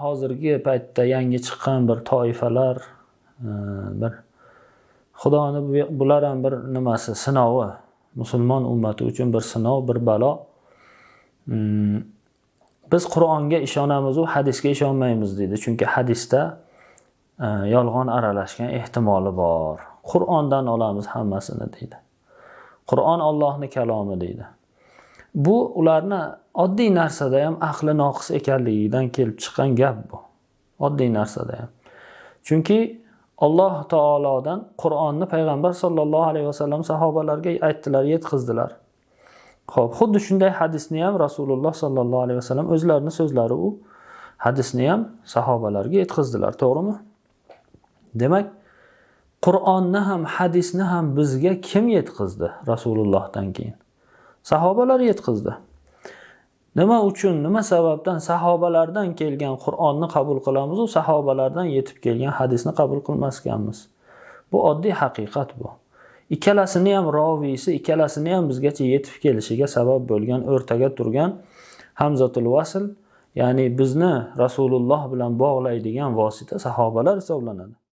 hozirgi paytda yangi chiqqan bir toifalar, bir Xudoni bular ham bir nimasi, sinovi. Musulmon ummati uchun bir sinov, bir balo. Biz Qur'onga ishonamiz va hadisga ishonmaymiz deydi. Chunki hadisda yolg'on aralashgan ehtimoli bor. Qur'ondan olamiz hammasini deydi. Qur'on Allohning kalomi deydi. Bu ularni oddiy narsada ham aqli noqis ekanligidan kelib chiqqan gap bu. Oddiy narsada ham. Chunki Alloh taolodan Qur'onni payg'ambar sollallohu alayhi vasallam sahobalarga aytdilar, yetkazdilar. Xo'p, xuddi shunday hadisni ham Rasululloh sollallohu alayhi vasallam o'zlarining so'zlari u hadisni ham sahobalarga yetkazdilar, to'g'rimi? Demak, Qur'onni ham, hadisni ham bizga kim yetkazdi Rasulullohdan keyin? Sahobalar yetkazdi. Nima uchun, nima sababdan sahobalardan kelgan Qur'onni qabul qilamiz, u sahobalardan yetib kelgan hadisni qabul qilmaskanmiz? Bu oddiy haqiqat bu. Ikkalasini ham roviysi, ikkalasini ham bizgacha yetib kelishiga sabab bo'lgan, o'rtaga turgan hamzatul vasl, ya'ni bizni Rasululloh bilan bog'laydigan vosita sahobalar hisoblanadi.